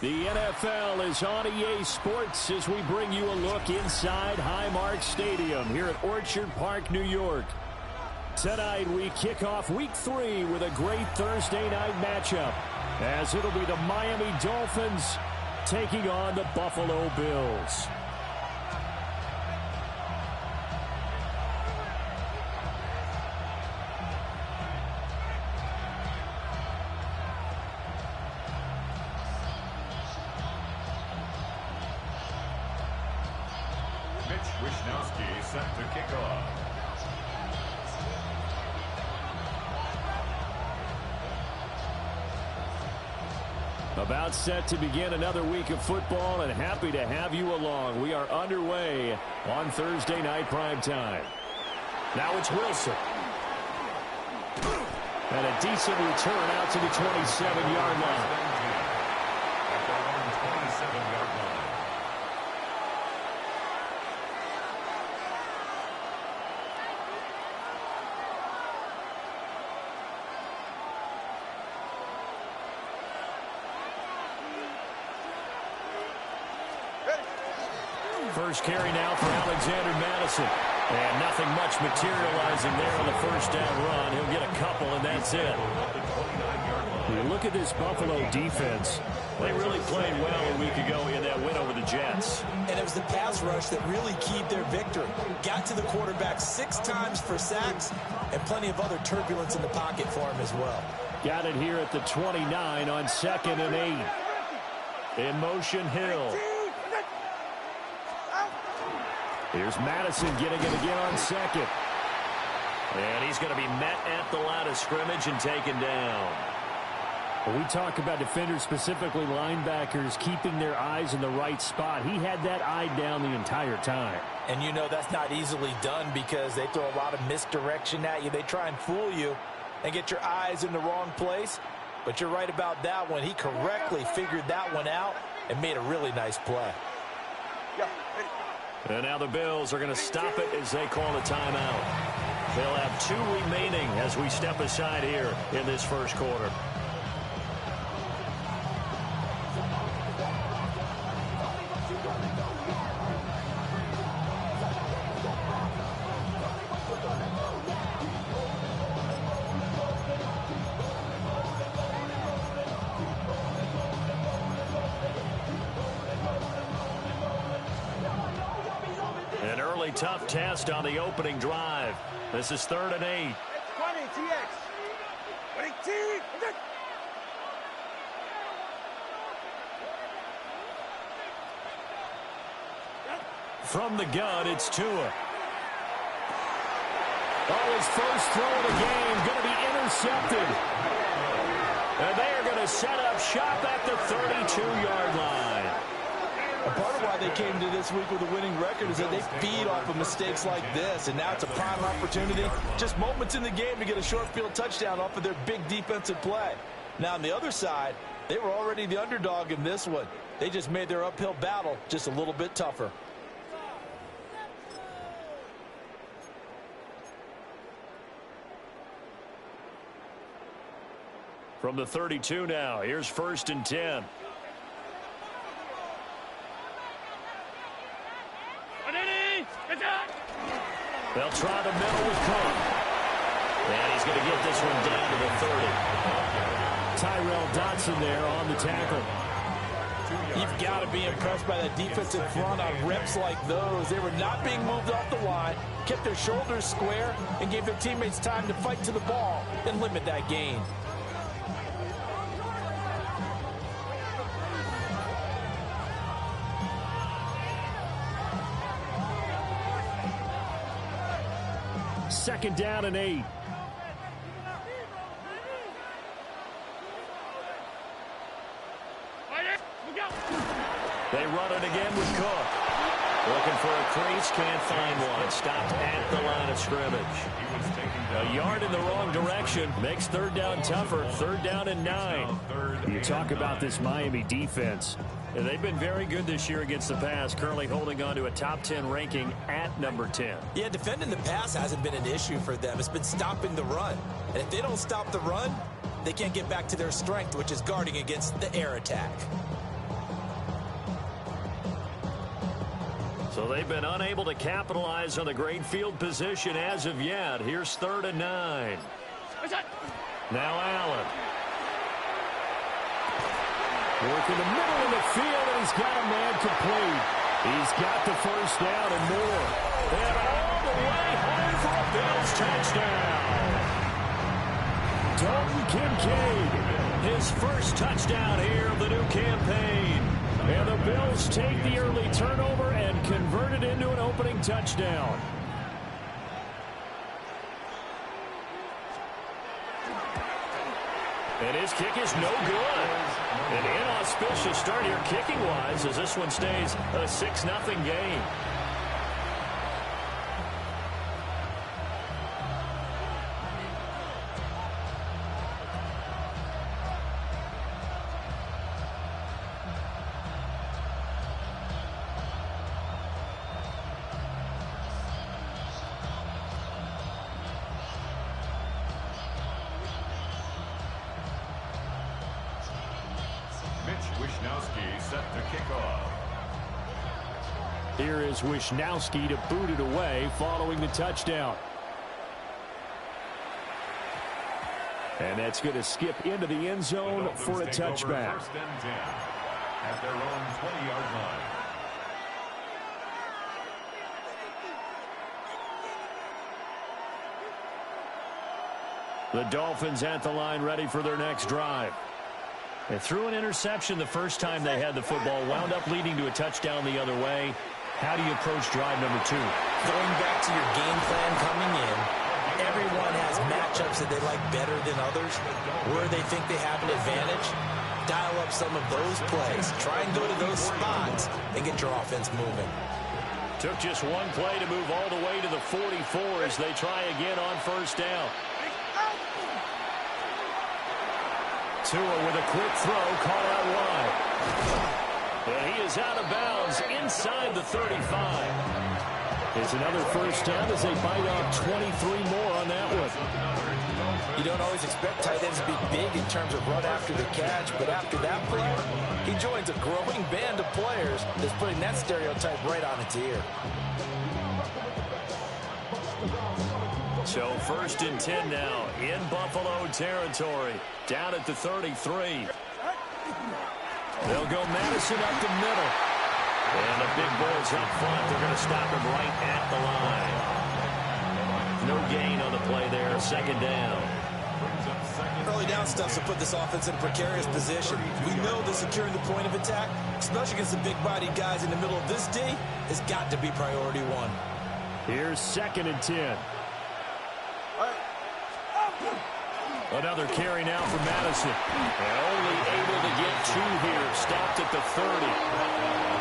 The NFL is on EA Sports as we bring you a look inside Highmark Stadium here at Orchard Park, New York. Tonight we kick off Week 3 with a great Thursday night matchup, as it'll be the Miami Dolphins taking on the Buffalo Bills. Set to kick off. About set to begin another week of football, and happy to have you along. We are underway on Thursday night primetime. Now it's Wilson. And a decent return out to the 27-yard line. At the 27-yard line. First carry now for Alexander Madison. And nothing much materializing there on the first down run. He'll get a couple, and that's it. You look at this Buffalo defense. They really played well a week ago in that win over the Jets. And it was the pass rush that really keyed their victory. Got to the quarterback 6 times for sacks, and plenty of other turbulence in the pocket for him as well. Got it here at the 29 on 2nd and 8. In motion, Hill. Here's Madison getting it again on 2nd. And he's going to be met at the line of scrimmage and taken down. When we talk about defenders, specifically linebackers, keeping their eyes in the right spot, he had that eye down the entire time. And you know that's not easily done because they throw a lot of misdirection at you. They try and fool you and get your eyes in the wrong place. But you're right about that one. He correctly figured that one out and made a really nice play. And now the Bills are going to stop it as they call a timeout. They'll have 2 remaining as we step aside here in this first quarter. Tough test on the opening drive. This is 3rd and 8. From the gun, it's Tua. Oh, his first throw of the game going to be intercepted. And they are going to set up shop at the 32-yard line. A part of why they came to this week with a winning record is that they feed off of mistakes like this, and now it's a prime opportunity. Just moments in the game to get a short field touchdown off of their big defensive play. Now, on the other side, they were already the underdog in this one. They just made their uphill battle just a little bit tougher. From the 32 now, here's 1st and 10. They'll try the middle with Cook. And he's going to get this one down to the 30. Tyrell Dotson there on the tackle. You've got to be impressed by that defensive front on reps like those. They were not being moved off the line, kept their shoulders square, and gave their teammates time to fight to the ball and limit that gain. Second down and 8. They run it again with Cook. Looking for a crease, can't find one. Stopped at the line of scrimmage. A yard in the wrong direction makes 3rd down tougher. 3rd down and 9. You talk about this Miami defense. They've been very good this year against the pass, currently holding on to a top 10 ranking at number 10. Yeah, defending the pass hasn't been an issue for them. It's been stopping the run. And if they don't stop the run, they can't get back to their strength, which is guarding against the air attack. So they've been unable to capitalize on the great field position as of yet. Here's 3rd and 9. Now Allen. Working the middle of the field, and he's got a man complete. He's got the first down and more. And all the way home for a Bills touchdown. Dalton Kincaid, his first touchdown here of the new campaign. And the Bills take the early turnover and convert it into an opening touchdown. And his kick is no good. An inauspicious start here kicking-wise as this one stays a 6-0 game. Here is Wishnowski to boot it away following the touchdown. And that's going to skip into the end zone for a touchback. First and 10 at their own 20-yard line. The Dolphins at the line ready for their next drive. They threw an interception the first time they had the football, wound up leading to a touchdown the other way. How do you approach drive number 2? Going back to your game plan coming in, everyone has matchups that they like better than others, where they think they have an advantage. Dial up some of those plays. Try and go to those spots and get your offense moving. Took just one play to move all the way to the 44 as they try again on first down. Tua with a quick throw, caught out wide. And he is out of bounds inside the 35. It's another first down as they bite off 23 more on that one. You don't always expect tight ends to be big in terms of run after the catch, but after that play, he joins a growing band of players that's putting that stereotype right on its ear. So 1st and 10 now in Buffalo territory, down at the 33. They'll go Madison up the middle. And the big boys up front, they're going to stop him right at the line. No gain on the play there, 2nd down. Early down stuff to put this offense in a precarious position. We know that securing the point of attack, especially against the big-bodied guys in the middle of this D, has got to be priority 1. Here's 2nd and 10. Another carry now for Madison. And only able to get 2 here. Stopped at the 30.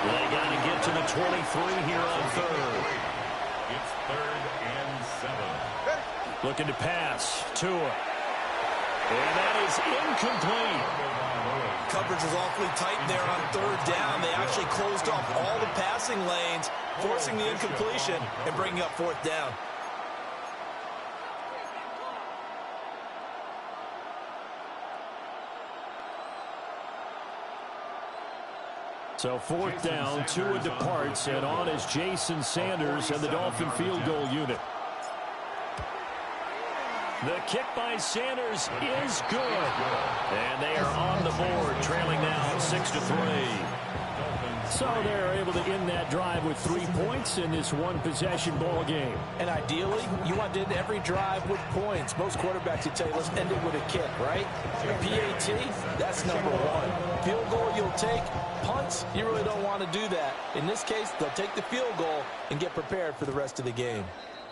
They got to get to the 23 here on 3rd. It's 3rd and 7. Looking to pass. Tua. And that is incomplete. Coverage was awfully tight there on 3rd down. They actually closed off all the passing lanes, forcing the incompletion and bringing up 4th down. So 4th down, Tua departs, and on is Jason Sanders and the Dolphin field goal unit. The kick by Sanders is good. And they are on the board, trailing now 6-3. So they're able to end that drive with 3 points in this one-possession ball game. And ideally, you want to end every drive with points. Most quarterbacks would tell you, let's end it with a kick, right? A PAT, that's number 1. Field goal you'll take. Punts, you really don't want to do that. In this case, they'll take the field goal and get prepared for the rest of the game.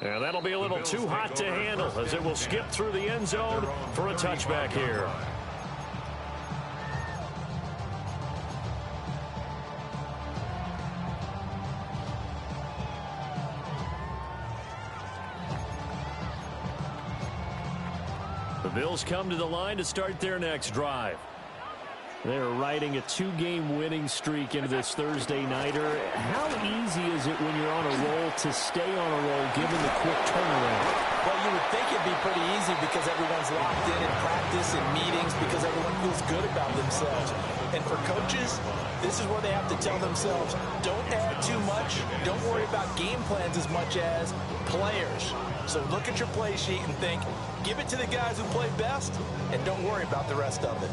Yeah, that'll be a little too hot to handle as it will skip through the end zone for a touchback here. The Bills come to the line to start their next drive. They're riding a 2-game winning streak into this Thursday nighter. How easy is it when you're on a roll to stay on a roll given the quick turnaround? Well, you would think it'd be pretty easy because everyone's locked in practice and meetings because everyone feels good about themselves. And for coaches, this is where they have to tell themselves, don't add too much, don't worry about game plans as much as players. So look at your play sheet and think, give it to the guys who play best, and don't worry about the rest of it.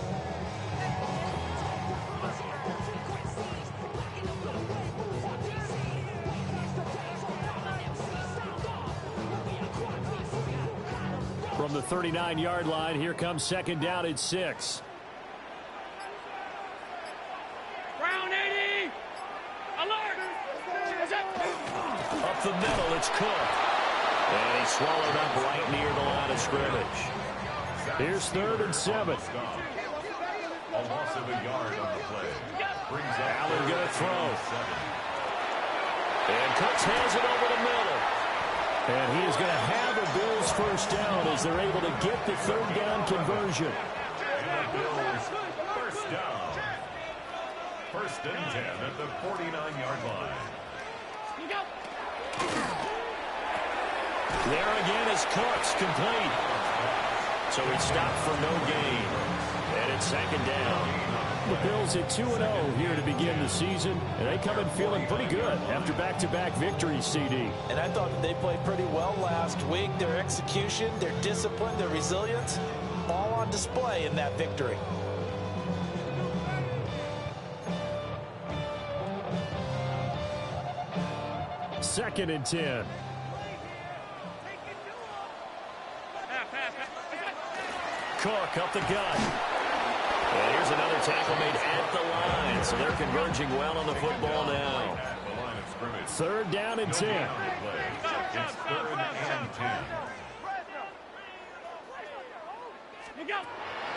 From the 39-yard line, here comes second down at 6. Round 80. Alert. Up the middle, it's Cook. And he's swallowed up right near the line of scrimmage. Here's 3rd and 7. A loss of a yard on the play. Brings up Allen going to throw. And Cooks hands it over the middle. And he is going to have a Bills first down as they're able to get the 3rd down conversion. And the Bills first down. 1st and 10 at the 49-yard line. There again is Cooks, complete. So he stopped for no gain. And it's 2nd down. The Bills at 2-0 here to begin the season. And they come in feeling pretty good after back-to-back victories, CD. And I thought that they played pretty well last week. Their execution, their discipline, their resilience, all on display in that victory. Second and 10. Cook up the gut. And here's another tackle made at the line. So they're converging well on the football now. 3rd down and 10. It's 3rd and 10.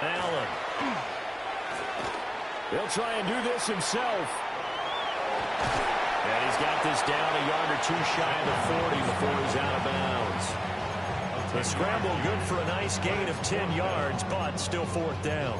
Allen. He'll try and do this himself. And he's got this down a yard or 2 shy of the 40 before he's out of bounds. The scramble good for a nice gain of 10 yards, but still 4th down.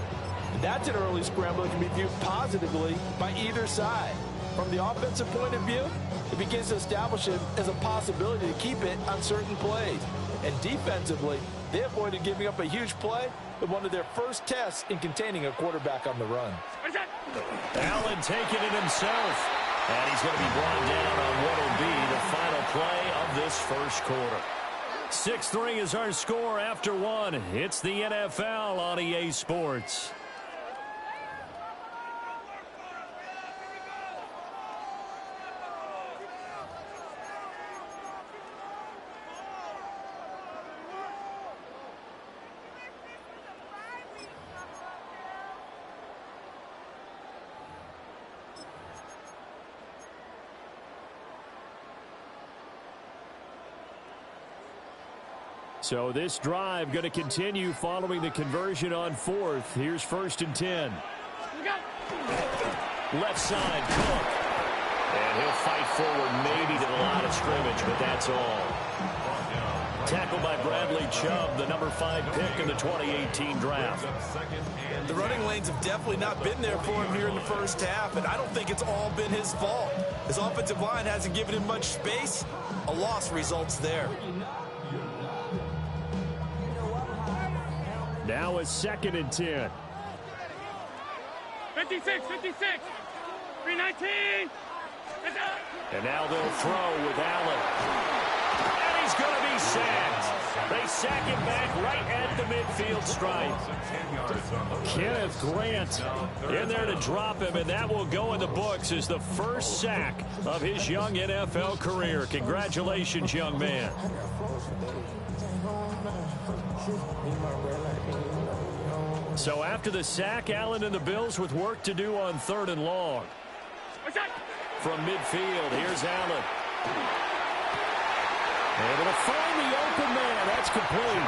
That's an early scramble that can be viewed positively by either side. From the offensive point of view, it begins to establish it as a possibility to keep it on certain plays. And defensively, they avoided giving up a huge play with one of their first tests in containing a quarterback on the run. Allen taking it himself. And he's going to be brought down on what will be the final play of this first quarter. 6-3 is our score after 1. It's the NFL on EA Sports. So this drive going to continue following the conversion on 4th. Here's 1st and 10. Left side, Cook. And he'll fight forward maybe to the line of scrimmage, but that's all. Tackled by Bradley Chubb, the number 5 pick in the 2018 draft. The running lanes have definitely not been there for him here in the first half, and I don't think it's all been his fault. His offensive line hasn't given him much space. A loss results there. Now a 2nd and 10. 56, 319. And now they'll throw with Allen. And he's going to be sacked. They sack him back right at the midfield stripe. Kenneth Grant in there to drop him, and that will go in the books as the first sack of his young NFL career. Congratulations, young man. So after the sack, Allen and the Bills with work to do on 3rd and long. From midfield, here's Allen. Able to find the open man. That's complete.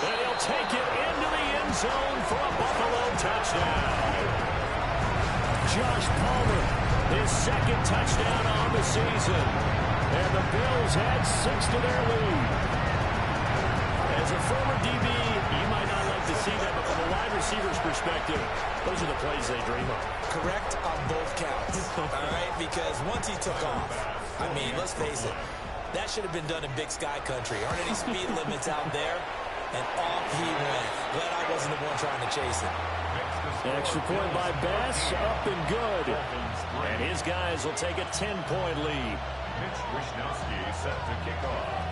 And he'll take it into the end zone for a Buffalo touchdown. Josh Palmer, his 2nd touchdown on the season. And the Bills add 6 to their lead. As a former DB, you might not like to see that, but from a wide receiver's perspective, those are the plays they dream of. Correct on both counts, all right? Because once he took off, I mean, let's face it, that should have been done in Big Sky country. Aren't any speed limits out there? And off he went. Glad I wasn't the one trying to chase him. Extra point by Bass, up and good. And his guys will take a 10-point lead. Mitch Wishnowsky set to kick off.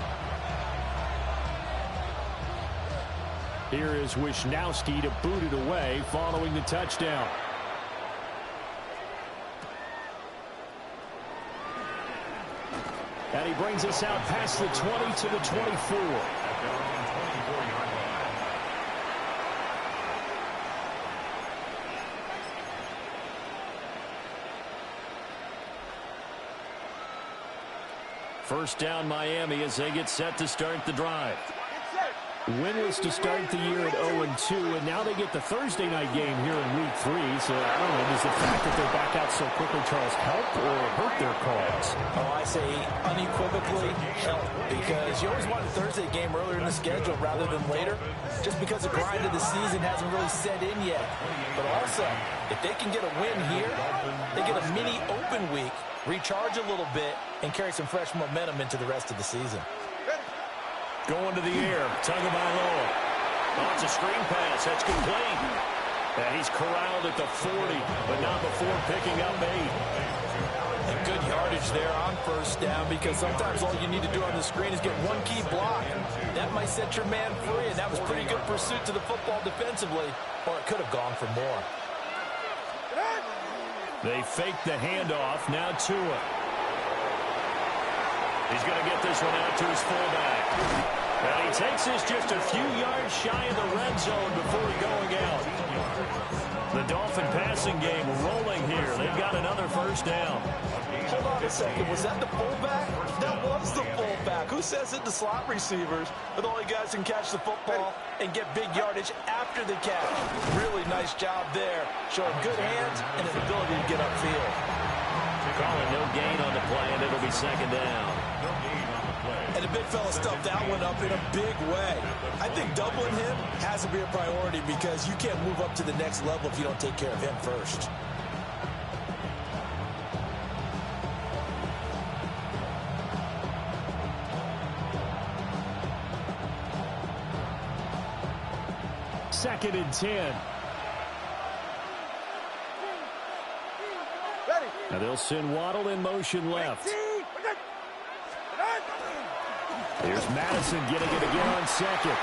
Here is Wishnowsky to boot it away following the touchdown. And he brings us out past the 20 to the 24. First down Miami as they get set to start the drive. Winless to start the year at 0-2, and now they get the Thursday night game here in Week 3. So, I don't know, does the fact that they're back out so quickly, Charles, help or hurt their cause? Oh, I say unequivocally help, because you always want a Thursday game earlier in the schedule rather than later, just because the grind of the season hasn't really set in yet. But also, if they can get a win here, they get a mini open week, recharge a little bit, and carry some fresh momentum into the rest of the season. Going to the air, Tagovailoa. Oh, it's a screen pass. That's complete. And he's corralled at the 40, but not before picking up 8. And good yardage there on first down, because sometimes all you need to do on the screen is get one key block. That might set your man free, and that was pretty good pursuit to the football defensively, or it could have gone for more. They fake the handoff. Now Tua. He's going to get this one out to his fullback. And he takes this just a few yards shy of the red zone before going out. The Dolphin passing game rolling here. They've got another first down. Hold on a second. Was that the fullback? That was the fullback. Who says it to slot receivers? But only guys can catch the football and get big yardage after the catch. Really nice job there. Showing good hands and an ability to get upfield. Calling no gain on the play, and it'll be second down. And the big fella stuffed that one up in a big way. I think doubling him has to be a priority, because you can't move up to the next level if you don't take care of him first. Second and 10. Now they'll send Waddle in motion left. Here's Madison getting it again on second.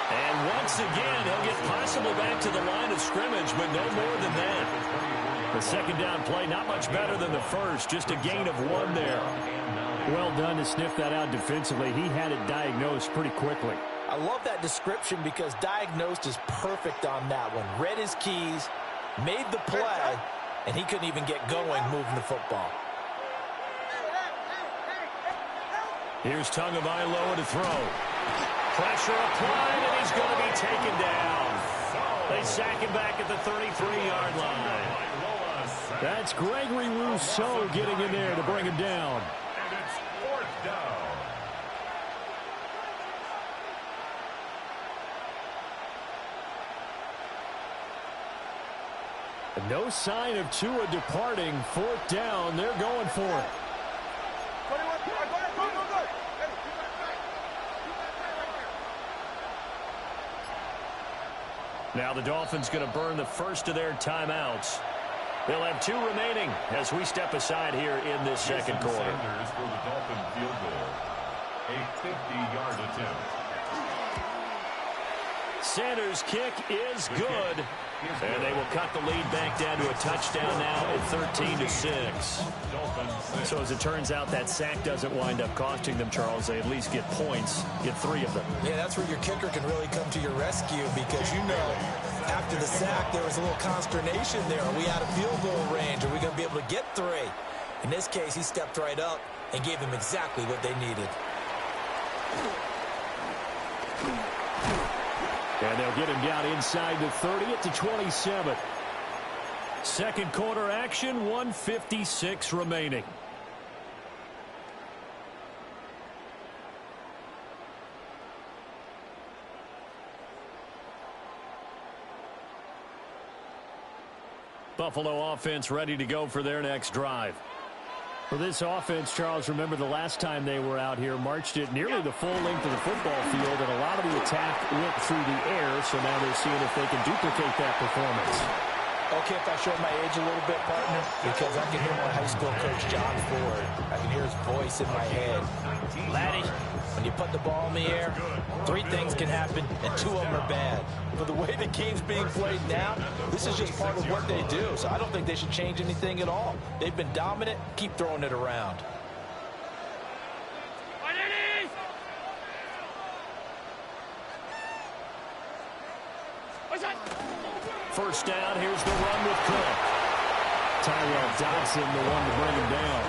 And once again, he'll get possibly back to the line of scrimmage, but no more than that. The second down play, not much better than the first, just a gain of 1 there. Well done to sniff that out defensively. He had it diagnosed pretty quickly. I love that description, because diagnosed is perfect on that one. Read his keys, made the play, and he couldn't even get going moving the football. Here's Tagovailoa to throw. Pressure applied, and he's going to be taken down. They sack him back at the 33-yard line. That's Gregory Rousseau getting in there to bring him down. And it's 4th down. No sign of Tua departing. 4th down. They're going for it. Now the Dolphins going to burn the first of their timeouts. They'll have 2 remaining as we step aside here in this second quarter. Sanders for the Dolphin field goal. A 50-yard attempt. Sanders' kick is good. And they will cut the lead back down to a touchdown now at 13-6. So as it turns out, that sack doesn't wind up costing them, Charles. They at least get points, get 3 of them. Yeah, that's where your kicker can really come to your rescue, because you know after the sack there was a little consternation there. Are we out of field goal range? Are we going to be able to get 3? In this case, he stepped right up and gave them exactly what they needed. And they'll get him down inside the 30 at the 27. Second quarter action, 1:56 remaining. Buffalo offense ready to go for their next drive. For this offense, Charles, remember the last time they were out here, marched it nearly the full length of the football field, and a lot of the attack went through the air, so now they're seeing if they can duplicate that performance. Okay, if I show my age a little bit, partner, because I can hear my high school coach, John Ford. I can hear his voice in my head. Laddie, when you put the ball in the air, 3 things can happen, and 2 of them are bad. But the way the game's being played now, this is just part of what they do. So I don't think they should change anything at all. They've been dominant. Keep throwing it around. First down, here's the run with Cook. Tyrell Dodson, the one to bring him down.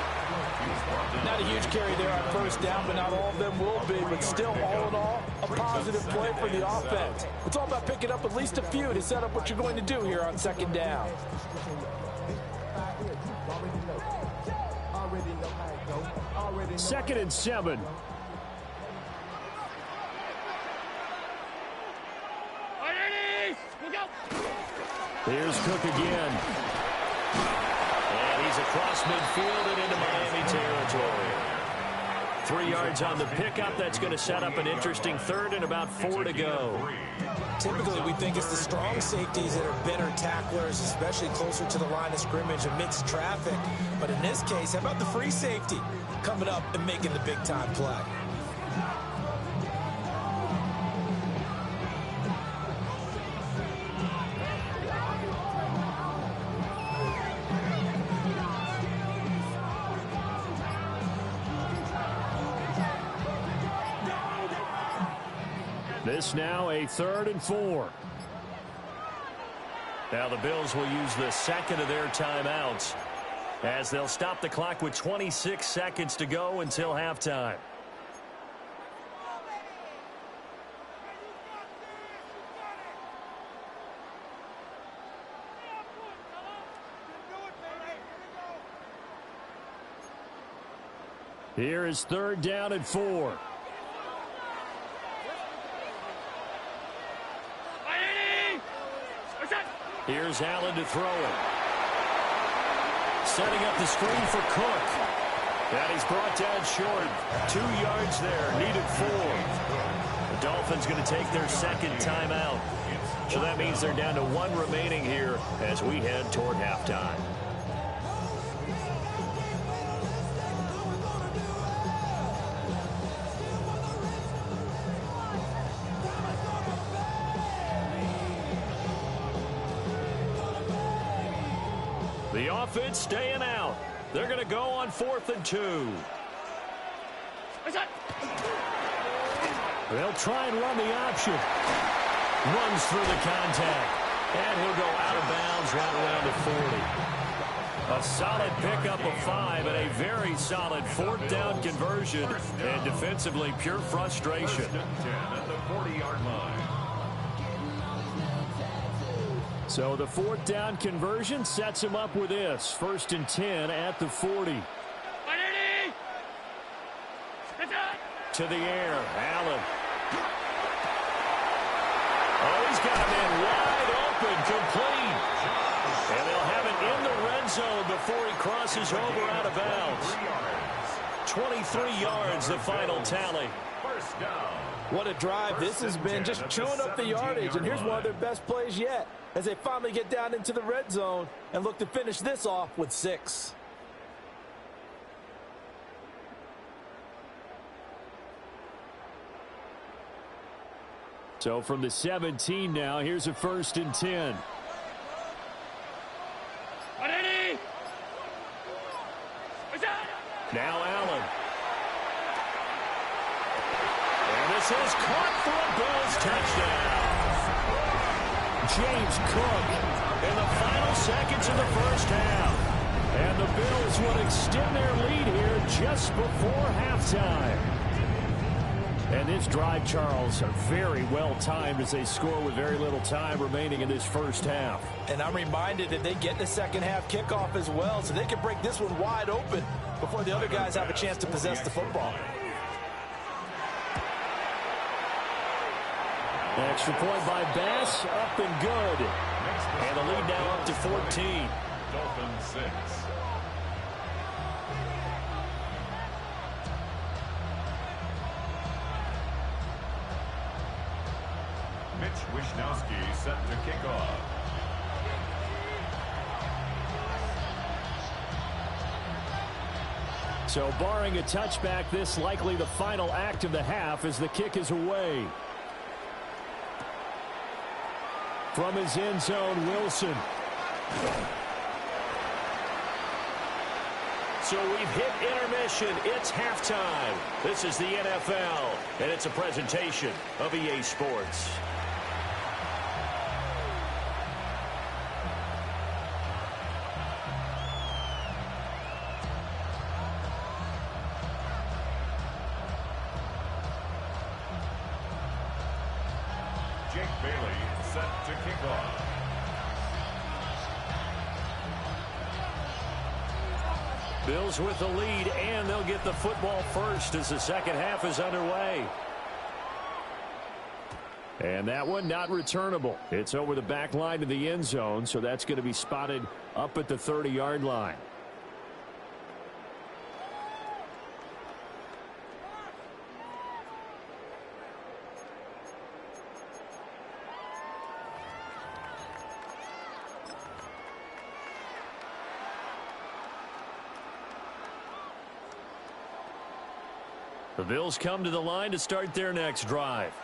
Not a huge carry there on first down, but not all of them will be. But still, all in all, a positive play for the offense. It's all about picking up at least a few to set up what you're going to do here on second down. Second and 7. Here's Cook again. And he's across midfield and into Miami territory. 3 yards on the pickup. That's going to set up an interesting third and about 4 to go. Typically, we think it's the strong safeties that are better tacklers, especially closer to the line of scrimmage amidst traffic. But in this case, how about the free safety coming up and making the big-time play? This now a 3rd and 4. Now the Bills will use the second of their timeouts as they'll stop the clock with 26 seconds to go until halftime. Here is 3rd down and 4. Here's Allen to throw it. Setting up the screen for Cook. And he's brought down short. 2 yards there. Needed 4. The Dolphins going to take their second timeout. So that means they're down to 1 remaining here as we head toward halftime. The offense staying out. They're going to go on 4th and 2. They'll try and run the option. Runs through the contact. And he'll go out of bounds right around the 40. A solid pickup of 5 and a very solid 4th down conversion. And defensively, pure frustration. At the 40-yard line. So the 4th down conversion sets him up with this. 1st and 10 at the 40. To the air, Allen. Oh, he's got him in wide open, complete. And they'll have it in the red zone before he crosses over out of bounds. 23 yards, the final tally. First down. What a drive this has been, just chewing up the yardage, and here's one of their best plays yet as they finally get down into the red zone and look to finish this off with 6. So from the 17 now, here's a 1st and 10. Now Allen. And this is caught for a Bills touchdown. James Cook in the final seconds of the first half. And the Bills will extend their lead here just before halftime. And this drive, Charles, very well timed as they score with very little time remaining in this first half. And I'm reminded that they get the second half kickoff as well, so they can break this one wide open before the other guys have a chance to possess the football. Extra point by Bass, up and good. And the lead now up to 14. Dolphins 6. Mitch Wishnowsky set to kick off. So barring a touchback, this likely the final act of the half as the kick is away. From his end zone, Wilson. So we've hit intermission. It's halftime. This is the NFL, and it's a presentation of EA Sports. Jake Bailey set to kick off. Bills with the lead, and they'll get the football first as the second half is underway. And that one not returnable. It's over the back line to the end zone, so that's going to be spotted up at the 30-yard line. The Bills come to the line to start their next drive.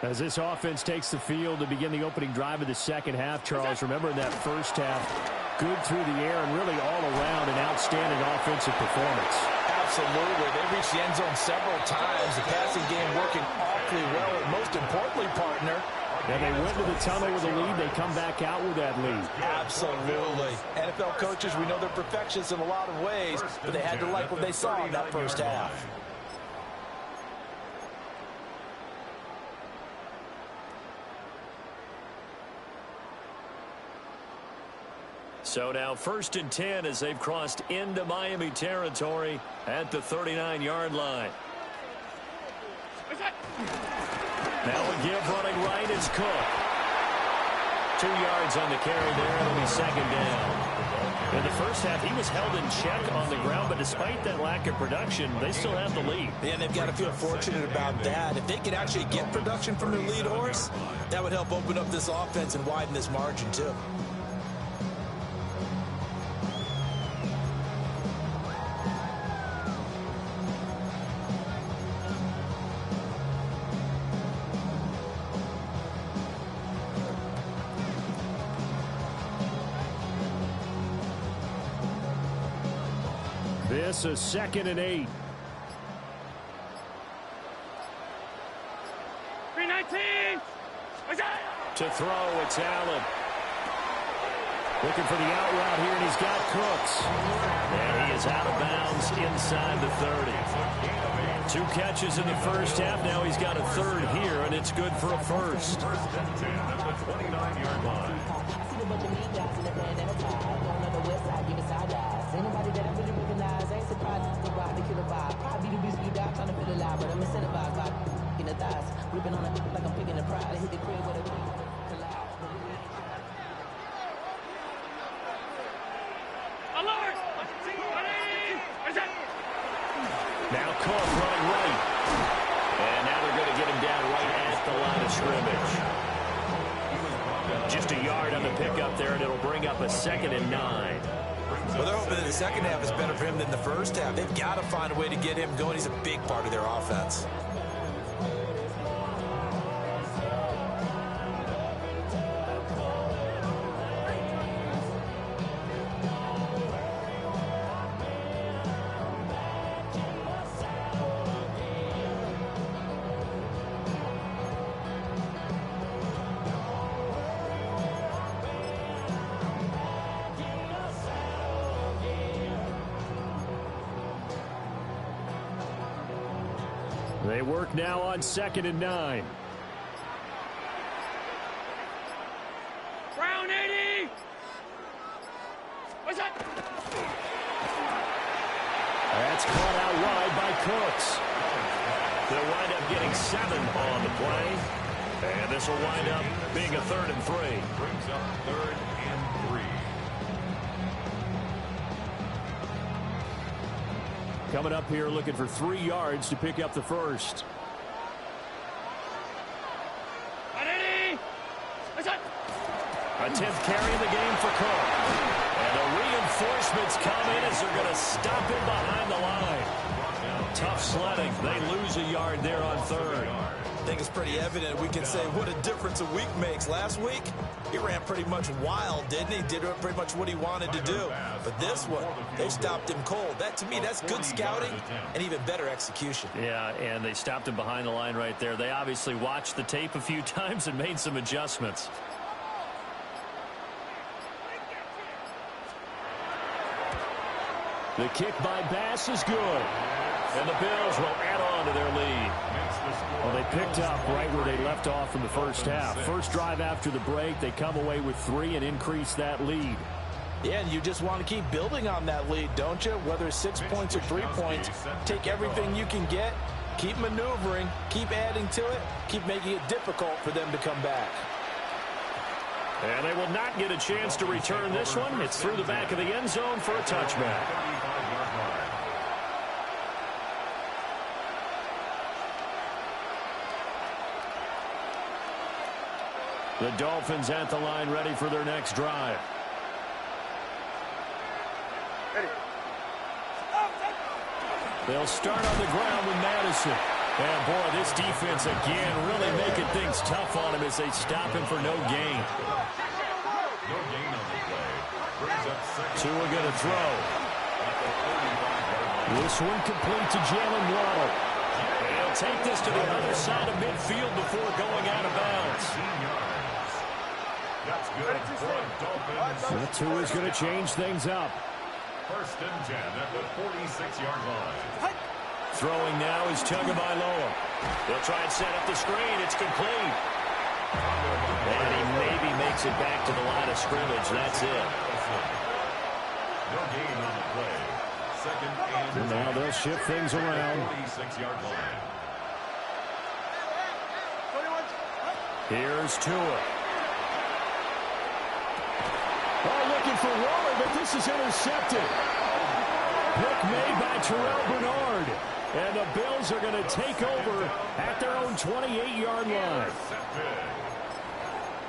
As this offense takes the field to begin the opening drive of the second half, Charles, remember in that first half, good through the air and really all around an outstanding offensive performance. Absolutely. They reached the end zone several times. The passing game working awfully well. And most importantly, partner, and they went to the tunnel with a lead. They come back out with that lead. Absolutely. NFL coaches, we know they're perfectionists in a lot of ways, but they had to like what they saw in that first half. So now 1st and 10 as they've crossed into Miami territory at the 39-yard line. Now a give running right is Cook. 2 yards on the carry there. It'll be second down. In the first half, he was held in check on the ground, but despite that lack of production, they still have the lead. And they've got to feel fortunate about that. If they could actually get production from their lead horse, that would help open up this offense and widen this margin, too. This is 2nd and 8. 319. To throw, it's Allen. Looking for the out route here, and he's got Cooks. And he is out of bounds inside the 30. 2 catches in the first half. Now he's got a third here, and it's good for a first. 1st and 10 at the 29-yard line. Anybody that I really recognize, ain't surprised to ride the killer vibe. Probably the reason you die trying to feel alive, but I'm incentivized by in the thighs, ripping on it like I'm picking a pride. I hit the crib with a collide. Alert! Now Cook running right. And now they're going to get him down right at the line of scrimmage. Just a yard on the pickup there, and it'll bring up a 2nd and 9. Well, they're hoping that the second half is better for him than the first half. They've got to find a way to get him going. He's a big part of their offense. They work now on 2nd and 9. Brown 80. What's that? That's caught out wide by Cooks. They'll wind up getting 7 on the play. And this will wind up being a 3rd and 3. Brings up 3rd and 3. Coming up here looking for 3 yards to pick up the first. A 10th carry in the game for Cook. And the reinforcements come in as they're going to stop him behind the line. Tough sledding. They lose a yard there on 3rd. I think it's pretty evident. We can say what a difference a week makes. Last week, he ran pretty much wild, didn't he? Did pretty much what he wanted to do. But this one, they stopped him cold. That, to me, that's good scouting and even better execution. Yeah, and they stopped him behind the line right there. They obviously watched the tape a few times and made some adjustments. The kick by Bass is good. And the Bills will add on to their lead. Well, they picked up right where they left off in the first half. First drive after the break, they come away with 3 and increase that lead. Yeah, and you just want to keep building on that lead, don't you? Whether it's 6 points or 3 points, take everything you can get, keep maneuvering, keep adding to it, keep making it difficult for them to come back. And they will not get a chance to return this one. It's through the back of the end zone for a touchback. The Dolphins at the line ready for their next drive. They'll start on the ground with Madison. And, boy, this defense again really making things tough on him as they stop him for no gain. Tua going to throw. This one complete to Jalen Waddle. He'll take this to the other side of midfield before going out of bounds. That's good for a Dolphins. Tua's going to change things up. 1st and 10 at the 46-yard line. Throwing now is Tagovailoa. They'll try and set up the screen. It's complete. And he maybe makes it back to the line of scrimmage. That's it. No gain on the play. 2nd and Now they'll shift things around. 46-yard line. Here's Tua. Looking for Waller, but this is intercepted. Pick made by Terrell Bernard. And the Bills are going to take over at their own 28-yard line.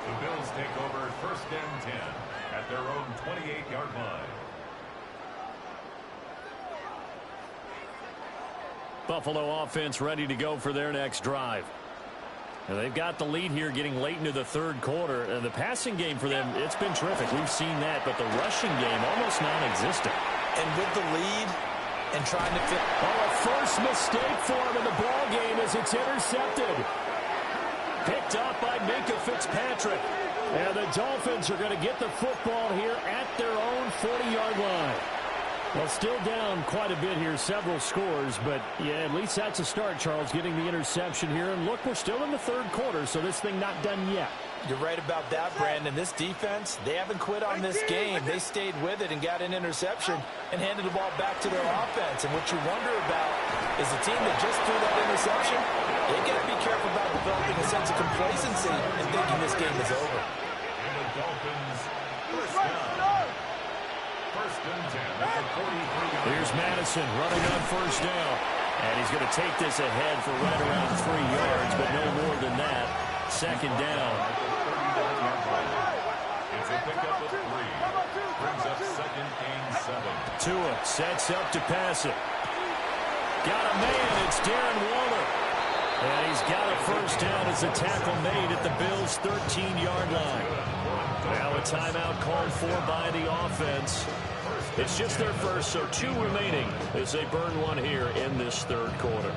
The Bills take over 1st and 10 at their own 28-yard line. Buffalo offense ready to go for their next drive. And they've got the lead here getting late into the 3rd quarter. And the passing game for them, it's been terrific. We've seen that, but the rushing game almost non-existent. And with the lead and trying to fit. Oh, a first mistake for him in the ball game as it's intercepted. Picked up by Minkah Fitzpatrick. And the Dolphins are going to get the football here at their own 40-yard line. Well, still down quite a bit here, several scores, but yeah, at least that's a start, Charles, getting the interception here. And look, we're still in the 3rd quarter, so this thing not done yet. You're right about that, Brandon. This defense, they haven't quit on this game. They stayed with it and got an interception and handed the ball back to their offense. And what you wonder about is the team that just threw that interception, they got to be careful about developing a sense of complacency and thinking this game is over. And the Dolphins first down. 1st and 10 at the 43-yard line. Here's Madison running on 1st down. And he's going to take this ahead for right around 3 yards, but no more than that. 2nd down. It's a pickup of 3. Brings up 2nd and 7. Tua sets up to pass it. Got a man. It's Darren Waller. And he's got a 1st down as the tackle made at the Bills' 13-yard line. Now a timeout called for by the offense. It's just their first, so 2 remaining as they burn one here in this 3rd quarter.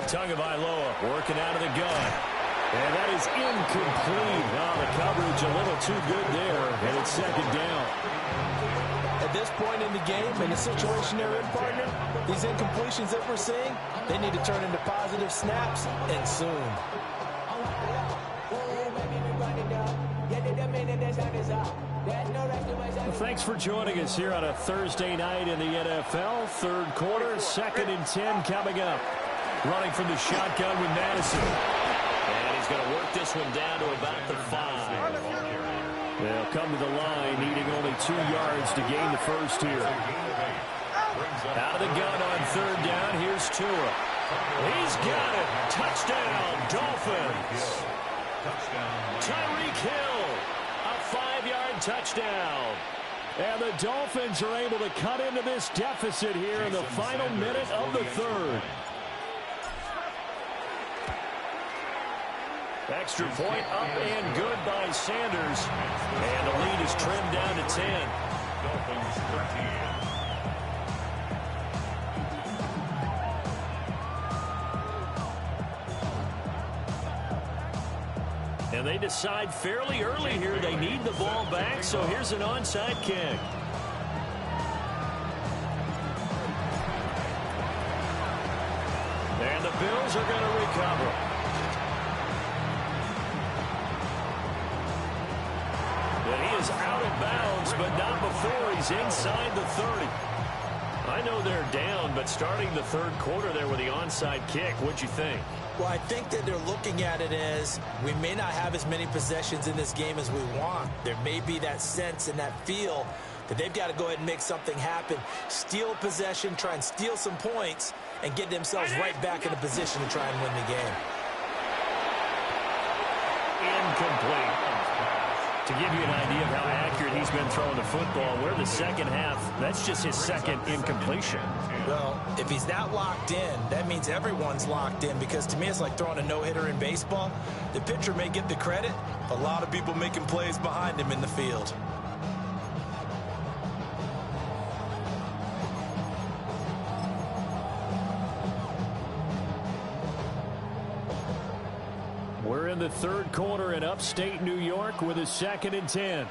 Tagovailoa working out of the gun. And that is incomplete. Oh, the coverage a little too good there, and it's 2nd down. At this point in the game, in the situation they're in, partner, these incompletions that we're seeing, they need to turn into positive snaps, and soon. for joining us here on a Thursday night in the NFL. Third quarter, 2nd and 10 coming up. Running from the shotgun with Madison. And he's going to work this one down to about the 5. They'll come to the line, needing only 2 yards to gain the first here. Out of the gun on 3rd down. Here's Tua. He's got it. Touchdown, Dolphins. Tyreek Hill. A 5-yard touchdown. And the Dolphins are able to cut into this deficit here in the final minute of the 3rd. Extra point up and good by Sanders. And the lead is trimmed down to 10. Dolphins 13. And they decide fairly early here they need the ball back, so here's an onside kick. And the Bills are going to recover. And he is out of bounds, but not before he's inside the 30. I know they're down, but starting the 3rd quarter there with the onside kick, what'd you think? Well, I think that they're looking at it as we may not have as many possessions in this game as we want. There may be that sense and that feel that they've got to go ahead and make something happen. Steal possession, try and steal some points, and get themselves right back in a position to try and win the game. Incomplete. To give you an idea of how accurate he's been throwing the football, we're the second half. That's just his 2nd incompletion. Well, if he's not locked in, that means everyone's locked in, because to me it's like throwing a no-hitter in baseball. The pitcher may get the credit, a lot of people making plays behind him in the field. We're in the 3rd quarter in upstate New York with a 2nd and 10.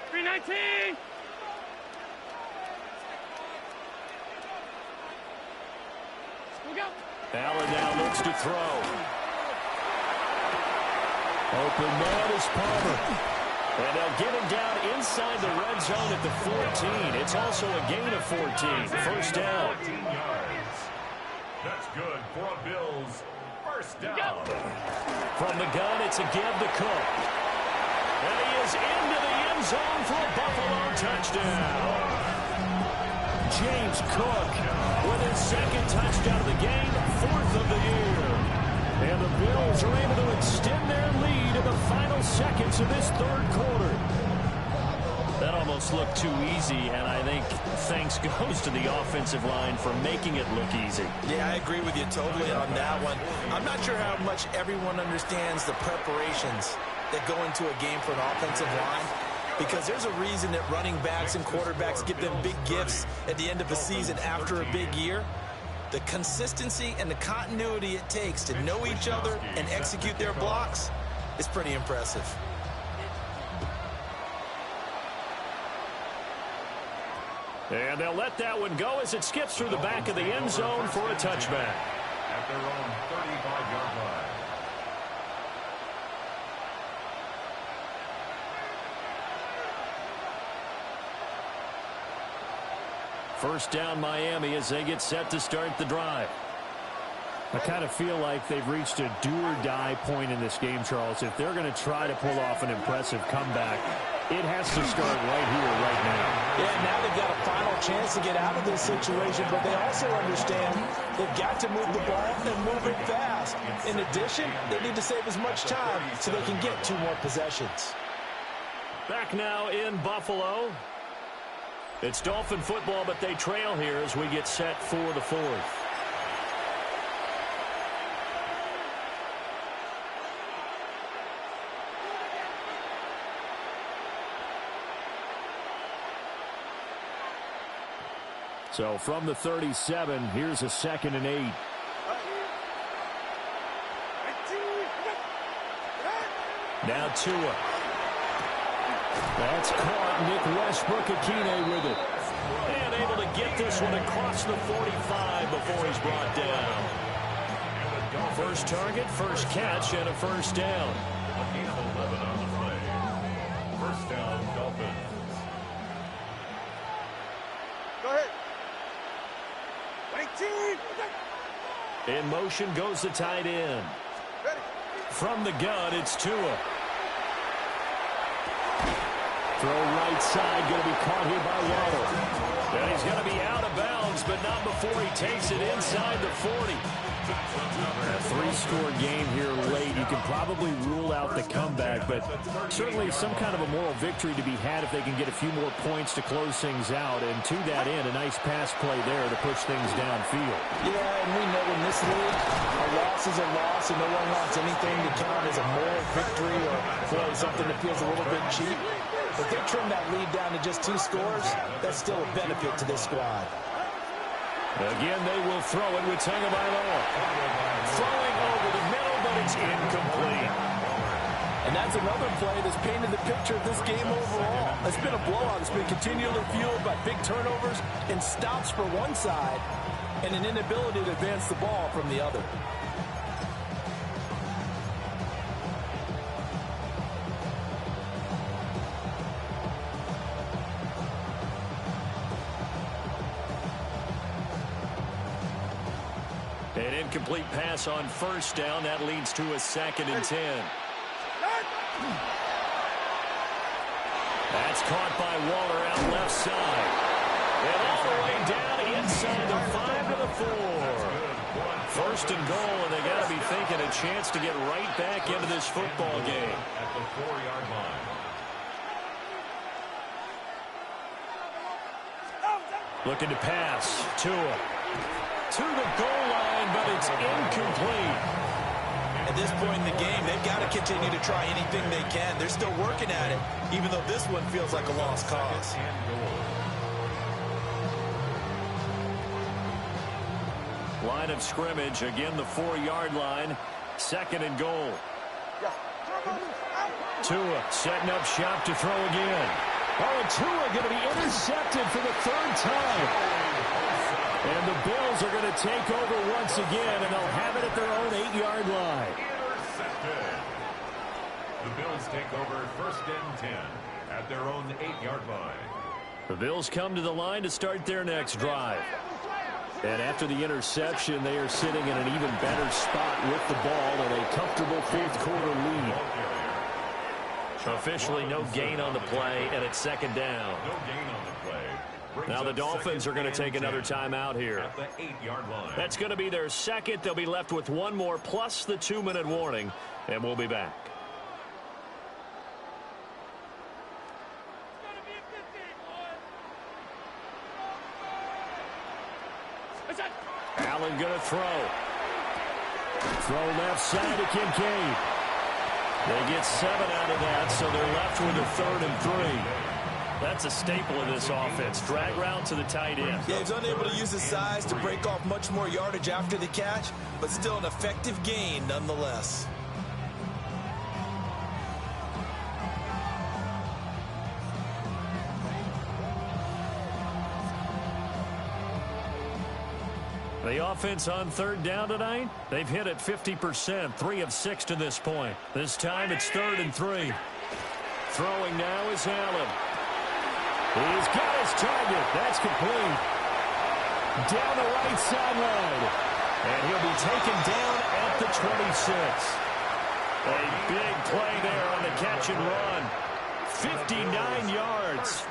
319. We'll go. Allen now looks to throw. Open man is Palmer. And they'll get him down inside the red zone at the 14. It's also a gain of 14. 1st down. 14 yards. That's good for a Bills 1st down. From the gun, it's a give to Cook. And he is into the end zone for a Buffalo touchdown. James Cook with his 2nd touchdown of the game, 4th of the year. And the Bills are able to extend their lead in the final seconds of this 3rd quarter. That almost looked too easy, and I think thanks goes to the offensive line for making it look easy. Yeah, I agree with you totally on that one. I'm not sure how much everyone understands the preparations that go into a game for an offensive line, because there's a reason that running backs and quarterbacks give them big gifts at the end of a season after a big year. The consistency and the continuity it takes to know each other and execute their blocks is pretty impressive. And they'll let that one go as it skips through the back of the end zone for a touchback. At their own 35-yard line. First down Miami as they get set to start the drive. I kind of feel like they've reached a do-or-die point in this game, Charles. If they're going to try to pull off an impressive comeback, it has to start right here, right now. Yeah, now they've got a final chance to get out of this situation, but they also understand they've got to move the ball and move it fast. In addition, they need to save as much time so they can get 2 more possessions. Back now in Buffalo. It's Dolphin football, but they trail here as we get set for the 4th. So from the 37, here's a 2nd and 8. Now Tua. That's caught. Nick Westbrook-Akine with it. And able to get this one across the 45 before he's brought down. First target, first catch, and a 1st down. First down, Dolphins. Go ahead. 18. In motion goes the tight end. Ready. From the gun, it's Tua. Throw right side, going to be caught here by Waddle. And he's going to be out of bounds, but not before he takes it inside the 40. A three-score game here late. You can probably rule out the comeback, but certainly some kind of a moral victory to be had if they can get a few more points to close things out. And to that end, a nice pass play there to push things downfield. Yeah, and we know in this league, a loss is a loss, and no one wants anything to count as a moral victory or play something that feels a little bit cheap. If they trim that lead down to just 2 scores, that's still a benefit to this squad. Again, they will throw it with Tagovailoa. Throwing over the middle, but it's incomplete. And that's another play that's painted the picture of this game overall. It's been a blowout. It's been continually fueled by big turnovers and stops for one side and an inability to advance the ball from the other. An incomplete pass on first down. That leads to a 2nd and 10. That's caught by Waller out left side. And all the way down inside the 5 to the 4. First and goal, and they got to be thinking a chance to get right back into this football game. At the 4-yard line. Looking to pass. Tua. To the goal line, but it's incomplete. At this point in the game, they've got to continue to try anything they can. They're still working at it, even though this one feels like a lost cause. Line of scrimmage, again the 4-yard line. 2nd and goal. Tua setting up shop to throw again. Oh, and Tua going to be intercepted for the 3rd time. And the Bills are going to take over once again, and they'll have it at their own 8-yard line. Intercepted. The Bills take over 1st and 10 at their own 8-yard line. The Bills come to the line to start their next drive. And after the interception, they are sitting in an even better spot with the ball and a comfortable 4th quarter lead. Officially no gain on the play, and it's 2nd down. No gain on the play. Now the Dolphins are going to take another timeout here. At the 8-yard line. That's going to be their 2nd. They'll be left with 1 more plus the 2-minute warning, and we'll be back. Allen going to throw. Throw left side to Kincaid. They get 7 out of that, so they're left with a 3rd and 3. That's a staple of this offense. Drag route to the tight end. Yeah, he's unable to use his size to break off much more yardage after the catch, but still an effective gain nonetheless. The offense on 3rd down tonight, they've hit it 50%, 3 of 6 to this point. This time it's 3rd and 3. Throwing now is Allen. He's got his target. That's complete. Down the right sideline. And he'll be taken down at the 26. A big play there on the catch and run. 59 yards.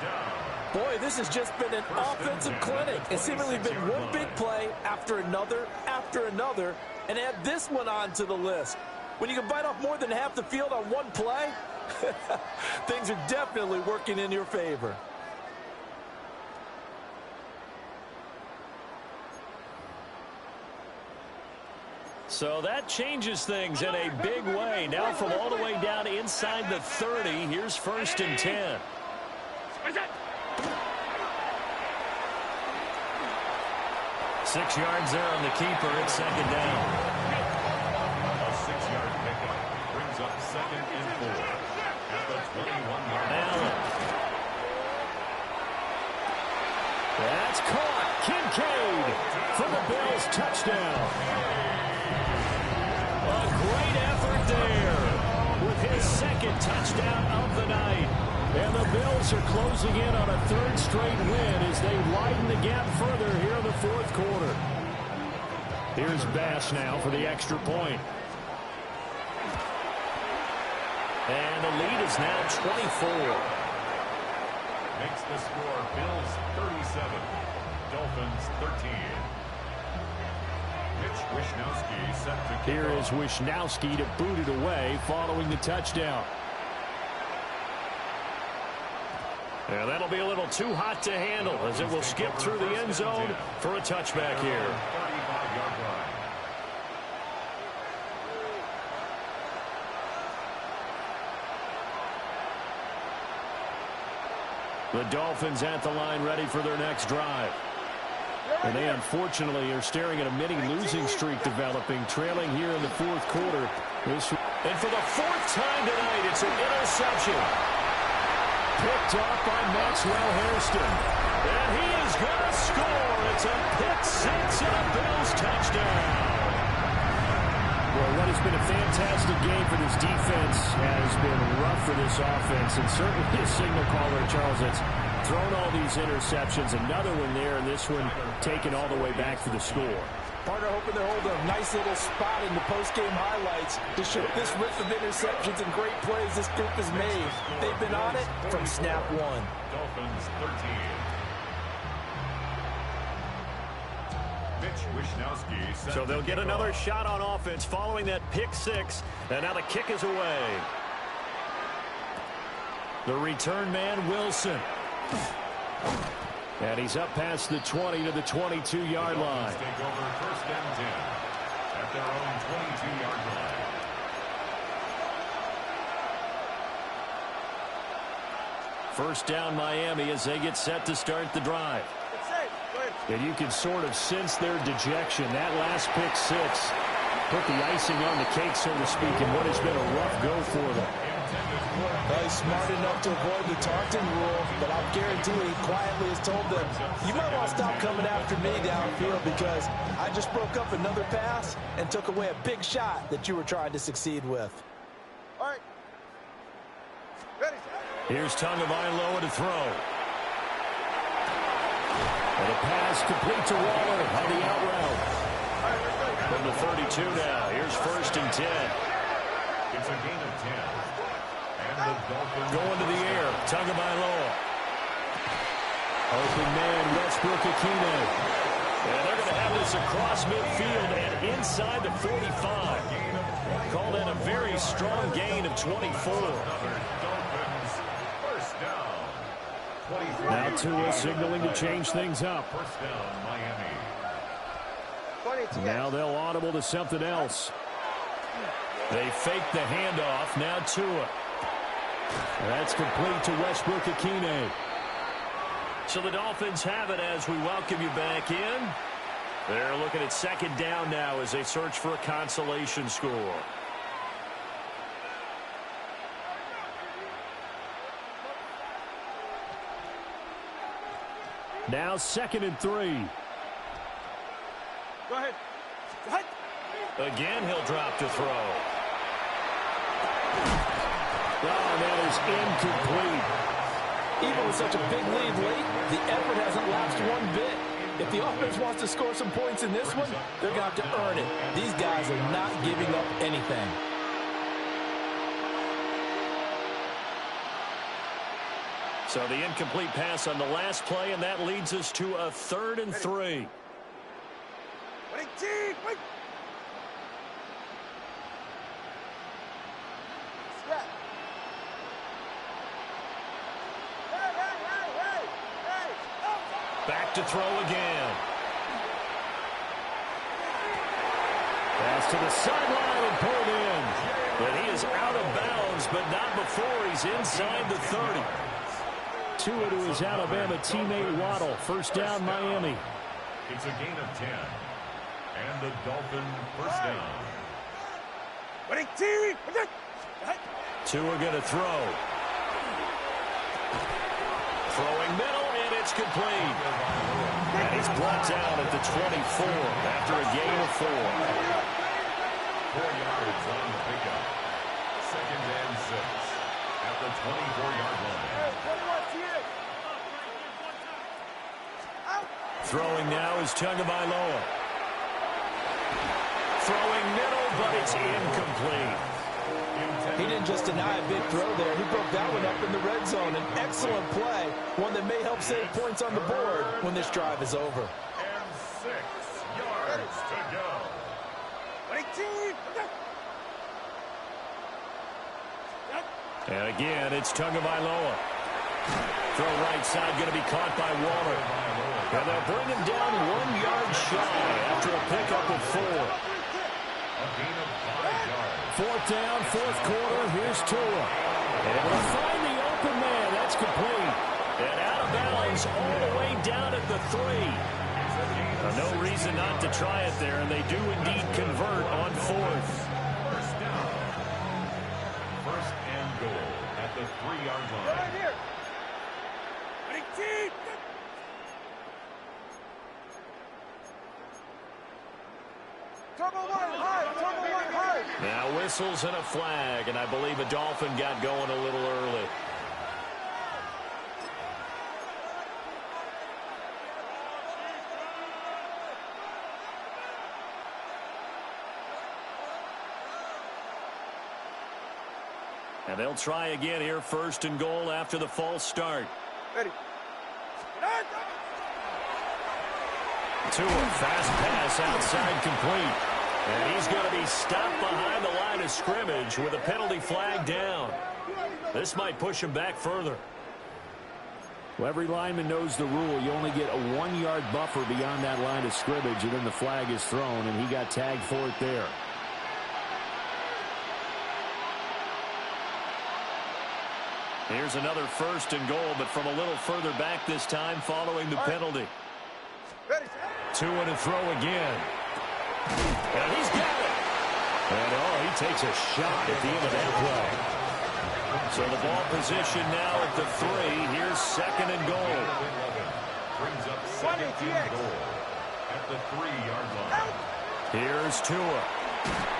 Boy, this has just been an offensive clinic. It's seemingly been one big play after another, and add this one on to the list. When you can bite off more than half the field on one play, things are definitely working in your favor. So that changes things in a big way. Now from all the way down inside the 30, here's 1st and 10. 6 yards there on the keeper. It's 2nd down. A 6-yard pickup brings up 2nd and 4 at the 21-yard line. Allen. That's caught. Kincaid for the Bills. Touchdown. A great effort there with his 2nd touchdown of the night. And the Bills are closing in on a third straight win as they widen the gap further here in the fourth quarter. Here's Bass now for the extra point. And the lead is now 24. Makes the score Bills 37, Dolphins 13. Mitch Wishnowsky set to kick Here off. is Wishnowsky to boot it away following the touchdown. And that'll be a little too hot to handle as it will skip through the end zone for a touchback here. 35-yard line. The Dolphins at the line ready for their next drive. And they unfortunately are staring at a mini losing streak developing, trailing here in the fourth quarter. And for the fourth time tonight, it's an interception. Picked off by Maxwell Hairston. And he is going to score. It's a pick six and a Bills touchdown. Well, what has been a fantastic game for this defense has been rough for this offense, and certainly a signal caller, Charles, that's thrown all these interceptions. Another one there, and this one taken all the way back for the score. Partner hoping they're holding a nice little spot in the post-game highlights to show this riff of interceptions and great plays this group has made. They've been on it from snap one. Dolphins 13. Mitch Wishnowsky set So they'll to get kick another off. shot on offense following that pick six. And now the kick is away. The return man, Wilson. And he's up past the 20 to the 22-yard line. Dolphins take over first and 10 at their own 22-yard line. First down Miami as they get set to start the drive. And you can sort of sense their dejection. That last pick six put the icing on the cake, so to speak, in what has been a rough go for them. He's smart enough to avoid the taunting rule, but I guarantee he quietly has told them, you might want to stop coming after me downfield because I just broke up another pass and took away a big shot that you were trying to succeed with. All right. Ready. Here's Tagovailoa to throw. And a pass complete to Waller on the out route. From the 32 now. Here's first and 10. It's a gain of 10. And the Dolphins Going to the air. Tagovailoa. Open man, Westbrook-Ikine. And they're going to have this across midfield and inside the 45. Call that a very strong gain of 24. Dolphins first down. 23. Now Tua signaling to change things up. First down, Miami. 22. Now they'll audible to something else. They fake the handoff. Now Tua. That's complete to Westbrook-Ikine. So the Dolphins have it as we welcome you back in. They're looking at second down now as they search for a consolation score. Now 2nd and 3. Go ahead. Go ahead. Again, he'll drop to throw. Oh, that is incomplete. Even with such a big lead late, the effort hasn't lapsed one bit. If the offense wants to score some points in this one, they're going to have to earn it. These guys are not giving up anything. So the incomplete pass on the last play, and that leads us to a 3rd and 3. Wait, team. Wait. Step. Hey. Back to throw again. Pass to the sideline and pulled in. But he is out of bounds, but not before he's inside the 30. Tua to his Alabama teammate Waddle. First down, Miami. It's a gain of 10. And the Dolphin first down. Wait, team. Tua going to throw. Throwing middle, and it's complete. And he's brought down at the 24 after a gain of 4. 4 yards on the pickup. 2nd and 6. at the 24-yard line. Throwing now is Tagovailoa. Throwing middle, but it's incomplete. He didn't just deny a big throw there. He broke that one up in the red zone. An excellent play, one that may help save points on the board when this drive is over. And 6 yards to go. 18. And again, it's Tagovailoa. Throw right side, going to be caught by Waller. And they'll bring him down 1 yard shy after a pickup of 4. A gain of 5 yards. 4th down, 4th quarter. Here's Tua. Able to find the open man. That's complete. And out of bounds all the way down at the 3. No reason not to try it there, and they do indeed convert on 4th. First down. First and goal at the 3-yard line. Right here. 18. Turbo one high. Now whistles and a flag, and I believe a Dolphin got going a little early. And they'll try again here, 1st and goal after the false start. Ready. Tua, fast pass outside, complete. And he's going to be stopped behind the line of scrimmage with a penalty flag down. This might push him back further. Well, every lineman knows the rule. You only get a 1-yard buffer beyond that line of scrimmage, and then the flag is thrown, and he got tagged for it there. Here's another 1st and goal, but from a little further back this time following the penalty. Ready. Tua to throw again. And he's got it. And, he takes a shot at the end of that play. So the ball position now at the 3. Here's 2nd and goal. Brings up 2nd and goal at the 3-yard line. Here's Tua.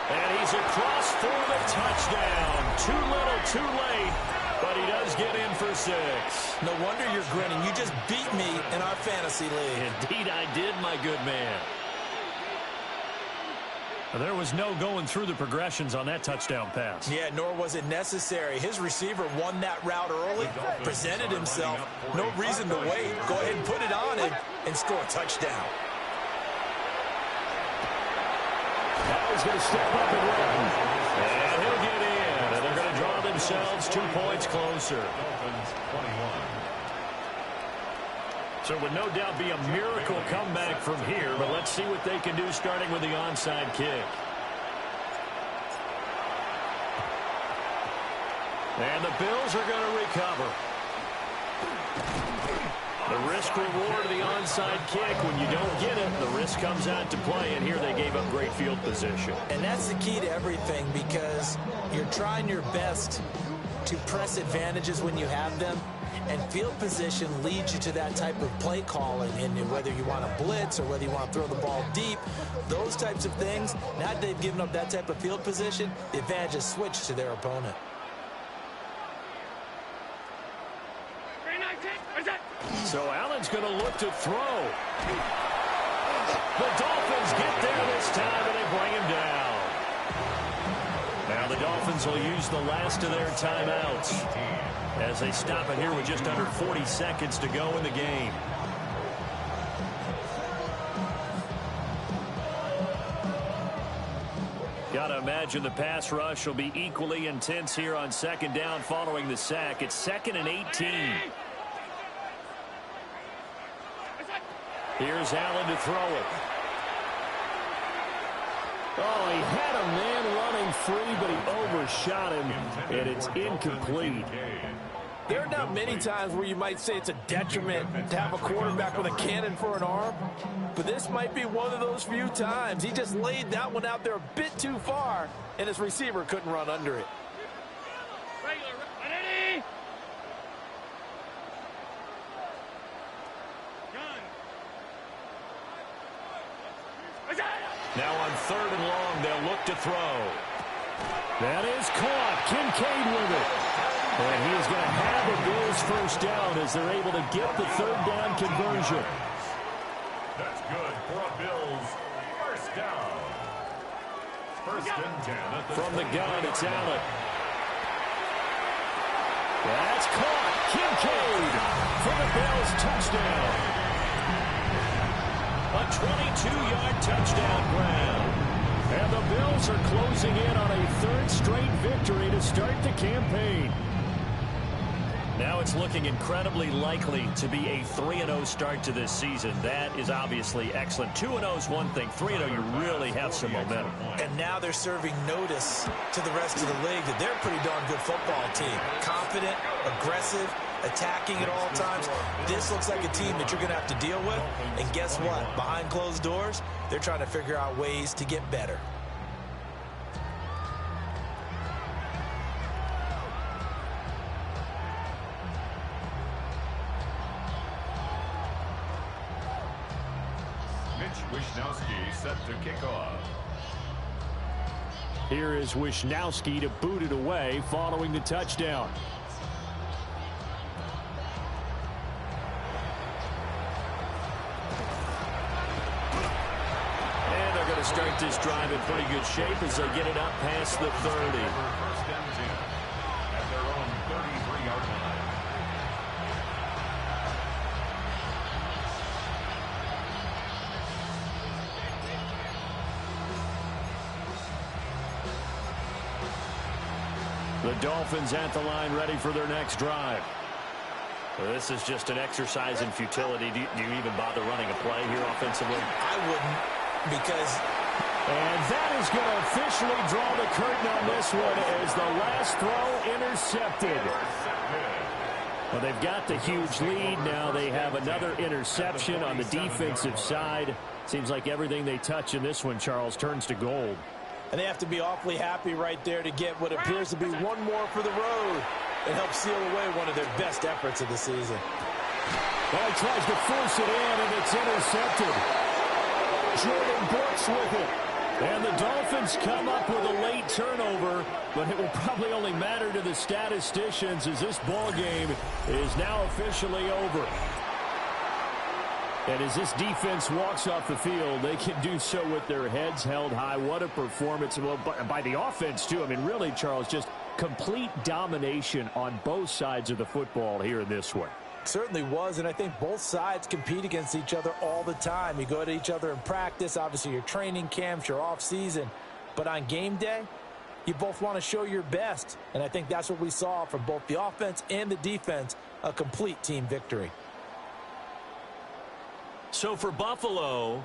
And he's across for the touchdown. Too little, too late. But he does get in for 6. No wonder you're grinning. You just beat me in our fantasy league. Indeed I did, my good man. There was no going through the progressions on that touchdown pass. Yeah, nor was it necessary. His receiver won that route early, presented himself. No reason to wait. Go ahead and put it on him and score a touchdown. Now he's going to step up and run. And he'll get in. And they're going to draw themselves 2 points closer. Dolphins 21. So it would no doubt be a miracle comeback from here, but let's see what they can do starting with the onside kick. And the Bills are going to recover. The risk-reward of the onside kick, when you don't get it, the risk comes out to play, and here they gave up great field position. And that's the key to everything, because you're trying your best to press advantages when you have them, and field position leads you to that type of play calling. And whether you want to blitz or whether you want to throw the ball deep, those types of things, now that they've given up that type of field position, the advantage is switched to their opponent. So Allen's going to look to throw. The Dolphins get there this time, and they bring him down. Now the Dolphins will use the last of their timeouts as they stop it here with just under 40 seconds to go in the game. Got to imagine the pass rush will be equally intense here on 2nd down following the sack. It's 2nd and 18. Here's Allen to throw it. Oh, he had a man running free, but he overshot him, and it's incomplete. There are not many times where you might say it's a detriment to have a quarterback with a cannon for an arm, but this might be one of those few times. He just laid that one out there a bit too far, and his receiver couldn't run under it. Ready? Now on 3rd and long, they'll look to throw. That is caught. Kincaid with it. And he is going to have the Bills first down as they're able to get the third down conversion. That's good for a Bills first down. First and 10 at the From the gun, it's Allen. That's caught. Kincaid for the Bills touchdown. A 22-yard touchdown grab. And the Bills are closing in on a third straight victory to start the campaign. Now it's looking incredibly likely to be a 3-0 start to this season. That is obviously excellent. 2-0 is one thing. 3-0, you really have some momentum. And now they're serving notice to the rest of the league that they're a pretty darn good football team. Confident, aggressive, attacking at all times. This looks like a team that you're going to have to deal with. And guess what? Behind closed doors, they're trying to figure out ways to get better. Wishnowski set to kick off. Here is Wishnowski to boot it away following the touchdown. And they're going to start this drive in pretty good shape as they get it up past the 30. First and 10 at their own 33-yard line. The Dolphins at the line ready for their next drive. Well, this is just an exercise in futility. Do you even bother running a play here offensively? I wouldn't, because... And that is going to officially draw the curtain on this one as the last throw intercepted. Well, they've got the huge lead. Now they have another interception on the defensive side. Seems like everything they touch in this one, Charles, turns to gold. And they have to be awfully happy right there to get what appears to be one more for the road and help seal away one of their best efforts of the season. Well, he tries to force it in, and it's intercepted. Jordan Brooks with it. And the Dolphins come up with a late turnover, but it will probably only matter to the statisticians as this ball game is now officially over. And as this defense walks off the field, they can do so with their heads held high. What a performance. Well, by the offense, too. I mean, really, Charles, just complete domination on both sides of the football here in this one. Certainly was, and I think both sides compete against each other all the time. You go at each other in practice, obviously your training camps, your off-season. But on game day, you both want to show your best. And I think that's what we saw from both the offense and the defense, a complete team victory. So for Buffalo,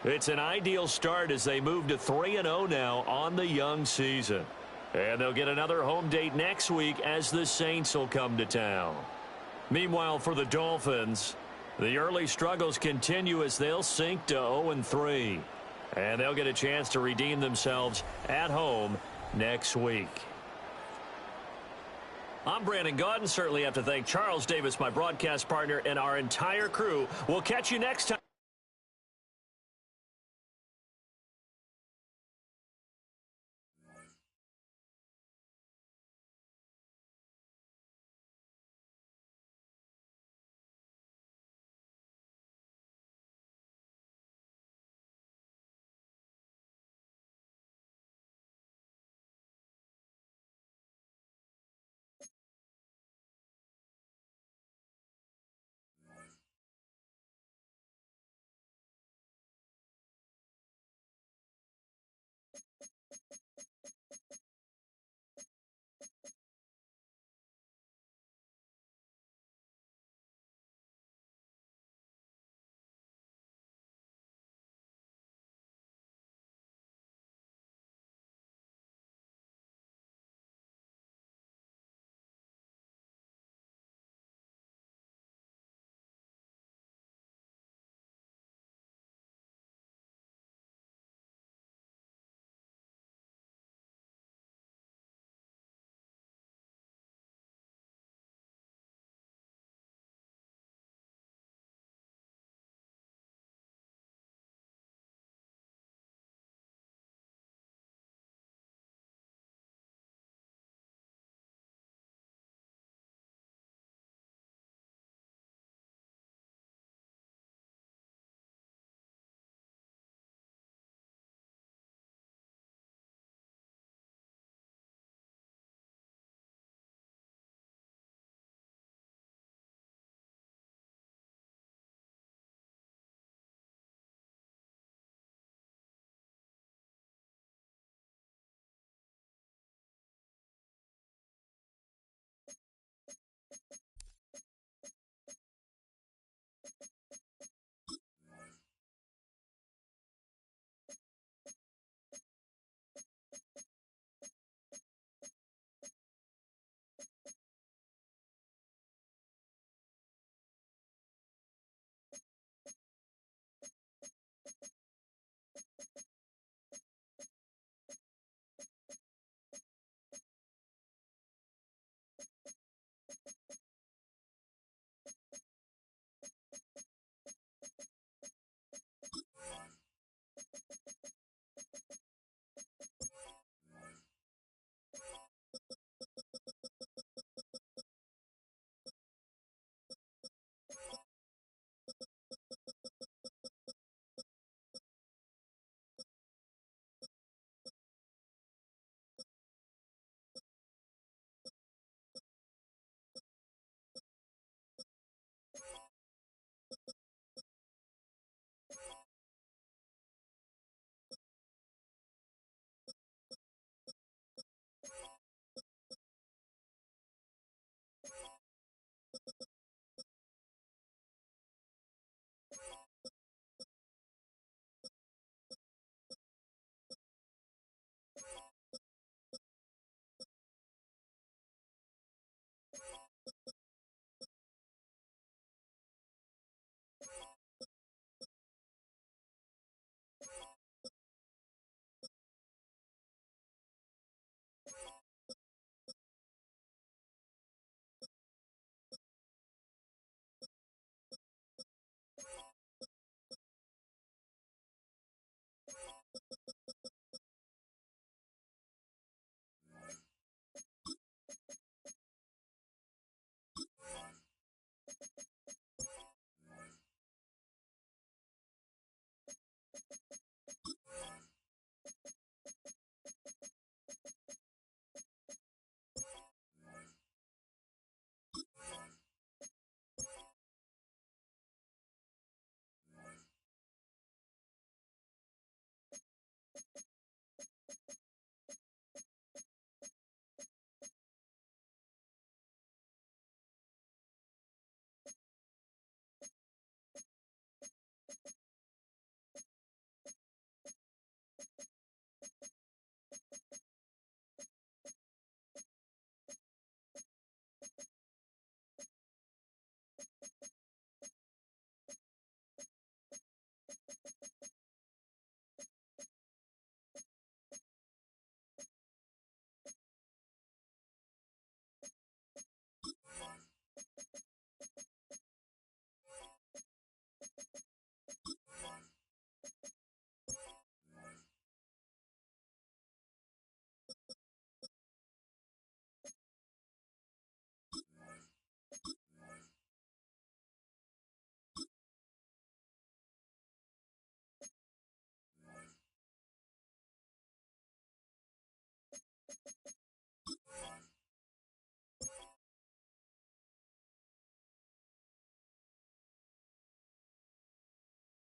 it's an ideal start as they move to 3-0 now on the young season. And they'll get another home date next week as the Saints will come to town. Meanwhile, for the Dolphins, the early struggles continue as they'll sink to 0-3. And they'll get a chance to redeem themselves at home next week. I'm Brandon Gaudin. Certainly have to thank Charles Davis, my broadcast partner, and our entire crew. We'll catch you next time.